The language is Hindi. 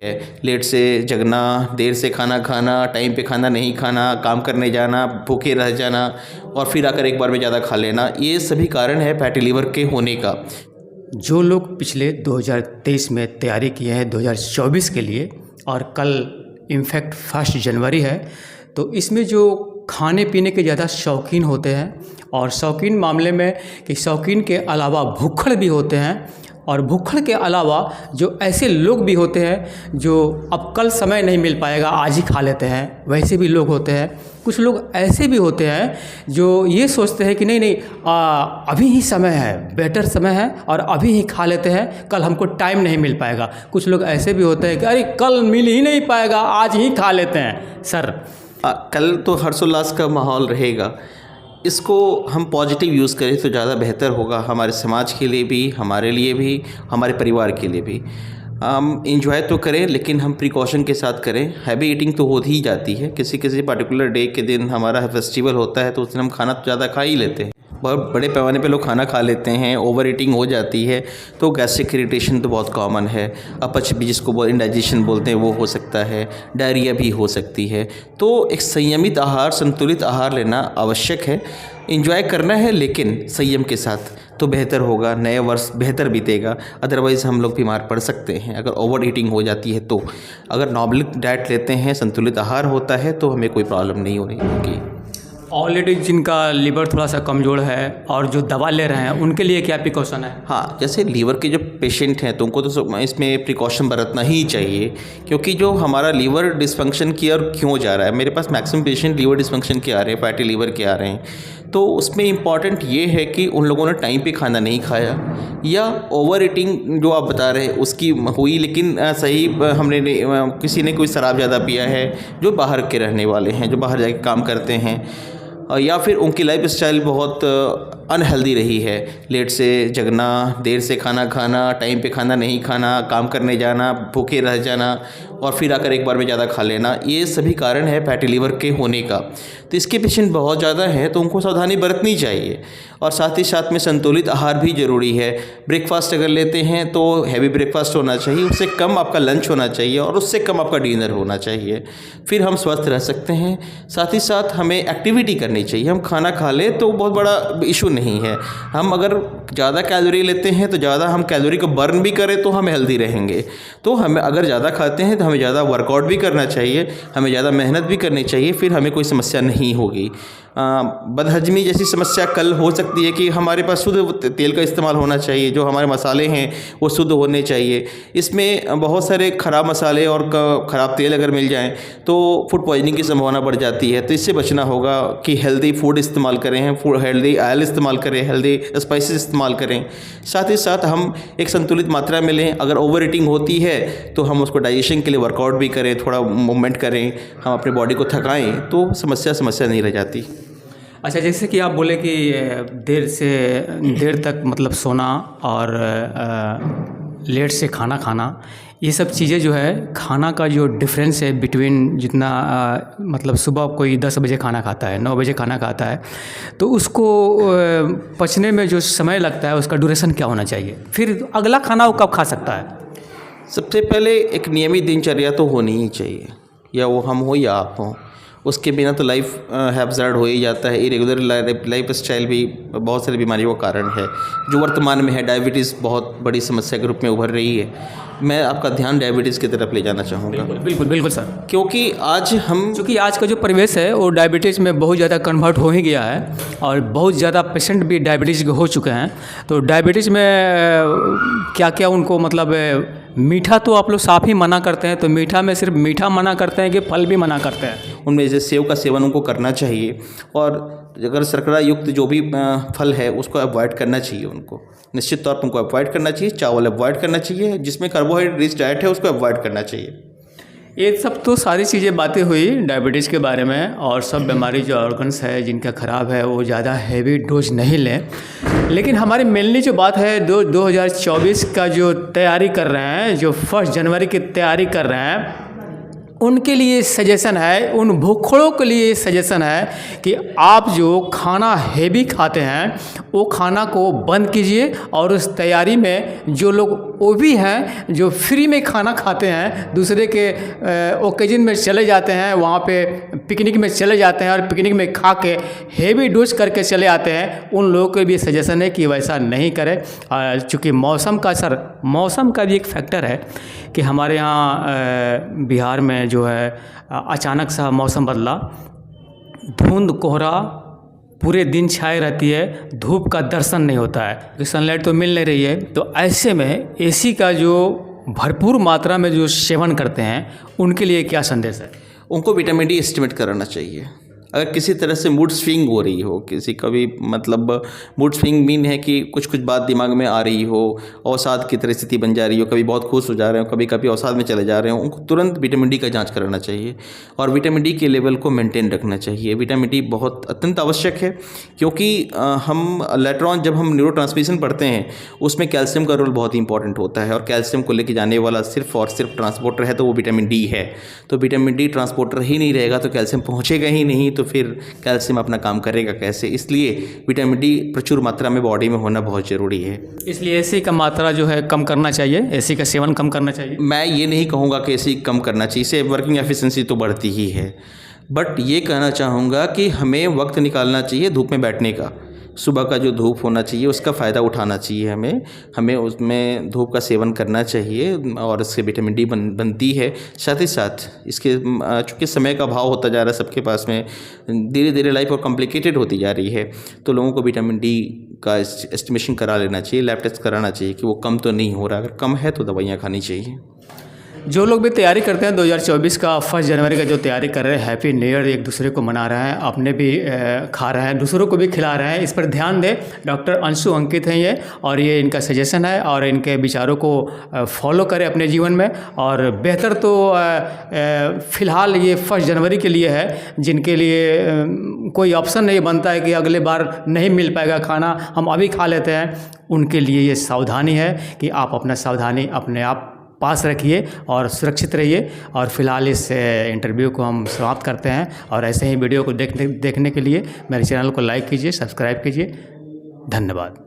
है। लेट से जगना, देर से खाना खाना, टाइम पे खाना नहीं खाना, काम करने जाना, भूखे रह जाना और फिर आकर एक बार में ज़्यादा खा लेना, ये सभी कारण है फैटी लिवर के होने का। जो लोग पिछले 2023 में तैयारी किए हैं 2024 के लिए और कल इनफैक्ट 1 जनवरी है, तो इसमें जो खाने पीने के ज़्यादा शौकीन होते हैं और शौकीन मामले में कि शौकीन के अलावा भूखड़ भी होते हैं और भूखड़ के अलावा जो ऐसे लोग भी होते हैं जो अब कल समय नहीं मिल पाएगा आज ही खा लेते हैं, वैसे भी लोग होते हैं। कुछ लोग ऐसे भी होते हैं जो ये सोचते हैं कि नहीं अभी ही समय है, बेटर समय है और अभी ही खा लेते हैं, कल हमको टाइम नहीं मिल पाएगा। कुछ लोग ऐसे भी होते हैं कि अरे कल मिल ही नहीं पाएगा, आज ही खा लेते हैं। सर कल तो हर्षोल्लास का माहौल रहेगा, इसको हम पॉजिटिव यूज़ करें तो ज़्यादा बेहतर होगा, हमारे समाज के लिए भी, हमारे लिए भी, हमारे परिवार के लिए भी। हम इंजॉय तो करें लेकिन हम प्रिकॉशन के साथ करें। हैवी ईटिंग तो हो ही जाती है, किसी किसी पर्टिकुलर डे के दिन हमारा फेस्टिवल होता है तो उस दिन हम खाना तो ज़्यादा खा ही लेते हैं, बहुत बड़े पैमाने पे लोग खाना खा लेते हैं, ओवर ईटिंग हो जाती है तो गैस्ट्रिक इरिटेशन तो बहुत कॉमन है। अपच भी जिसको इंडाइजेशन बोलते हैं वो हो सकता है, डायरिया भी हो सकती है। तो एक संयमित आहार, संतुलित आहार लेना आवश्यक है। इंजॉय करना है लेकिन संयम के साथ तो बेहतर होगा, नए वर्ष बेहतर बीतेगा। अदरवाइज़ हम लोग बीमार पड़ सकते हैं अगर ओवर ईटिंग हो जाती है तो। अगर नॉर्मल डाइट लेते हैं, संतुलित आहार होता है तो हमें कोई प्रॉब्लम नहीं हो रही होगी। ऑलरेडी जिनका लीवर थोड़ा सा कमज़ोर है और जो दवा ले रहे हैं उनके लिए क्या प्रिकॉशन है? हाँ, जैसे लीवर के जो पेशेंट हैं तो उनको तो इसमें प्रिकॉशन बरतना ही चाहिए, क्योंकि जो हमारा लीवर डिसफंक्शन की और क्यों जा रहा है, मेरे पास मैक्सिमम पेशेंट लीवर डिसफंक्शन के आ रहे हैं, फैटी लीवर के आ रहे हैं, तो उसमें इम्पॉर्टेंट ये है कि उन लोगों ने टाइम पे खाना नहीं खाया या ओवर ईटिंग जो आप बता रहे हैं उसकी हुई, लेकिन सही हमने किसी ने कोई शराब ज़्यादा पिया है, जो बाहर के रहने वाले हैं, जो बाहर जाके काम करते हैं, या फिर उनकी लाइफ स्टाइल बहुत अनहेल्दी रही है। लेट से जगना, देर से खाना खाना, टाइम पे खाना नहीं खाना, काम करने जाना, भूखे रह जाना और फिर आकर एक बार में ज़्यादा खा लेना, ये सभी कारण है फैटी लिवर के होने का। तो इसके पेशेंट बहुत ज़्यादा हैं तो उनको सावधानी बरतनी चाहिए और साथ ही साथ में संतुलित आहार भी ज़रूरी है। ब्रेकफास्ट अगर लेते हैं तो हैवी ब्रेकफास्ट होना चाहिए, उससे कम आपका लंच होना चाहिए और उससे कम आपका डिनर होना चाहिए, फिर हम स्वस्थ रह सकते हैं। साथ ही साथ हमें एक्टिविटी करनी चाहिए। हम खाना खा लें तो बहुत बड़ा इशू नहीं है, हम अगर ज़्यादा कैलोरी लेते हैं तो ज़्यादा हम कैलोरी को बर्न भी करें तो हम हेल्दी रहेंगे। तो हमें अगर ज़्यादा खाते हैं तो हमें ज़्यादा वर्कआउट भी करना चाहिए, हमें ज़्यादा मेहनत भी करनी चाहिए, फिर हमें कोई समस्या नहीं होगी। बदहजमी जैसी समस्या कल हो सकती है कि हमारे पास शुद्ध तेल का इस्तेमाल होना चाहिए, जो हमारे मसाले हैं वो शुद्ध होने चाहिए। इसमें बहुत सारे ख़राब मसाले और ख़राब तेल अगर मिल जाएं तो फूड पॉइजनिंग की संभावना बढ़ जाती है। तो इससे बचना होगा कि हेल्दी फूड इस्तेमाल करें, हेल्दी ऑयल इस्तेमाल करें, हेल्दी स्पाइसेस इस्तेमाल करें। साथ ही साथ हम एक संतुलित मात्रा में लें। अगर ओवर ईटिंग होती है तो हम उसको डाइजेशन के लिए वर्कआउट भी करें, थोड़ा मूवमेंट करें, हम अपने बॉडी को थकाएँ तो समस्या नहीं रह जाती। अच्छा, जैसे कि आप बोले कि देर से देर तक मतलब सोना और लेट से खाना खाना, ये सब चीज़ें जो है, खाना का जो डिफरेंस है बिटवीन जितना मतलब सुबह कोई 10 बजे खाना खाता है, 9 बजे खाना खाता है, तो उसको पचने में जो समय लगता है उसका ड्यूरेशन क्या होना चाहिए, फिर अगला खाना वो कब खा सकता है? सबसे पहले एक नियमित दिनचर्या तो होनी ही चाहिए, या वो हम हो या आप हों। उसके बिना तो लाइफ हैज़ार्ड हो ही जाता है। इरेगुलर लाइफ स्टाइल भी बहुत सारी बीमारियों का कारण है, जो वर्तमान में है। डायबिटीज़ बहुत बड़ी समस्या के रूप में उभर रही है। मैं आपका ध्यान डायबिटीज़ की तरफ ले जाना चाहूँगा। बिल्कुल सर, क्योंकि आज का जो परिवेश है वो डायबिटीज़ में बहुत ज़्यादा कन्वर्ट हो ही गया है और बहुत ज़्यादा पेशेंट भी डायबिटीज़ के हो चुके हैं। तो डायबिटीज़ में क्या क्या उनको मतलब मीठा तो आप लोग साफ ही मना करते हैं, तो मीठा में सिर्फ मीठा मना करते हैं कि फल भी मना करते हैं? उनमें जैसे सेव का सेवन उनको करना चाहिए और अगर शर्करा युक्त जो भी फल है उसको अवॉइड करना चाहिए। उनको निश्चित तौर पर उनको अवॉइड करना चाहिए। चावल अवॉइड करना चाहिए, जिसमें कार्बोहाइड्रेट रिच डाइट है उसको अवॉइड करना चाहिए। ये सब तो सारी चीज़ें बातें हुई डायबिटीज़ के बारे में, और सब बीमारी जो ऑर्गन्स है जिनका ख़राब है वो ज़्यादा हैवी डोज नहीं लें। लेकिन हमारी मेनली जो बात है 2024 का जो तैयारी कर रहे हैं, जो 1 जनवरी की तैयारी कर रहे हैं, उनके लिए सजेशन है, उन भूखों के लिए सजेशन है कि आप जो खाना हेवी खाते हैं वो खाना को बंद कीजिए, और उस तैयारी में जो लोग वो भी हैं जो फ्री में खाना खाते हैं, दूसरे के ओकेजन में चले जाते हैं, वहाँ पे पिकनिक में चले जाते हैं और पिकनिक में खा के हेवी डोज करके चले आते हैं, उन लोगों को भी सजेशन है कि वैसा नहीं करें। चूँकि मौसम का भी एक फैक्टर है कि हमारे यहाँ बिहार में जो है अचानक सा मौसम बदला, धुंध कोहरा पूरे दिन छाए रहती है, धूप का दर्शन नहीं होता है, क्योंकि सनलाइट तो मिल नहीं रही है। तो ऐसे में एसी का जो भरपूर मात्रा में जो सेवन करते हैं उनके लिए क्या संदेश है? उनको विटामिन डी एस्टिमेट कराना चाहिए। अगर किसी तरह से मूड स्विंग हो रही हो, किसी का भी मतलब मूड स्विंग मीन है कि कुछ कुछ बात दिमाग में आ रही हो, अवसाद की तरह स्थिति बन जा रही हो, कभी बहुत खुश हो जा रहे हो, कभी कभी अवसाद में चले जा रहे हो, उनको तुरंत विटामिन डी का जांच कराना चाहिए और विटामिन डी के लेवल को मेंटेन रखना चाहिए। विटामिन डी बहुत अत्यंत आवश्यक है, क्योंकि हम लेटर ऑन जब हम न्यूरोट्रांसमिशन पढ़ते हैं उसमें कैल्शियम का रोल बहुत इंपॉर्टेंट होता है, और कैल्शियम को लेके जाने वाला सिर्फ और सिर्फ ट्रांसपोर्टर है तो वो विटामिन डी है। तो विटामिन डी ट्रांसपोर्टर ही नहीं रहेगा तो कैल्शियम पहुँचेगा ही नहीं, तो फिर कैल्शियम अपना काम करेगा कैसे? इसलिए विटामिन डी प्रचुर मात्रा में बॉडी में होना बहुत ज़रूरी है। इसलिए एसी का मात्रा जो है कम करना चाहिए, एसी का सेवन कम करना चाहिए। मैं ये नहीं कहूँगा कि एसी कम करना चाहिए, इससे वर्किंग एफिशिएंसी तो बढ़ती ही है, बट ये कहना चाहूँगा कि हमें वक्त निकालना चाहिए धूप में बैठने का। सुबह का जो धूप होना चाहिए उसका फ़ायदा उठाना चाहिए, हमें उसमें धूप का सेवन करना चाहिए और इससे विटामिन डी बनती है। साथ ही साथ इसके चूँकि समय का अभाव होता जा रहा है सबके पास में, धीरे धीरे लाइफ और कॉम्प्लिकेटेड होती जा रही है, तो लोगों को विटामिन डी का एस्टिमेशन करा लेना चाहिए, लैब टेस्ट कराना चाहिए कि वो कम तो नहीं हो रहा। अगर कम है तो दवाइयाँ खानी चाहिए। जो लोग भी तैयारी करते हैं 2024 का 1 जनवरी का जो तैयारी कर रहे हैं, हैप्पी न्यू ईयर एक दूसरे को मना रहे हैं, अपने भी खा रहे हैं, दूसरों को भी खिला रहे हैं, इस पर ध्यान दें। डॉक्टर अंशु अंकित हैं ये, और ये इनका सजेशन है और इनके विचारों को फॉलो करें अपने जीवन में। और बेहतर तो फ़िलहाल ये 1 जनवरी के लिए है, जिनके लिए कोई ऑप्शन नहीं बनता है कि अगले बार नहीं मिल पाएगा खाना, हम अभी खा लेते हैं, उनके लिए ये सावधानी है कि आप अपना सावधानी अपने आप पास रखिए और सुरक्षित रहिए। और फिलहाल इस इंटरव्यू को हम समाप्त करते हैं, और ऐसे ही वीडियो को देखने के लिए मेरे चैनल को लाइक कीजिए, सब्सक्राइब कीजिए। धन्यवाद।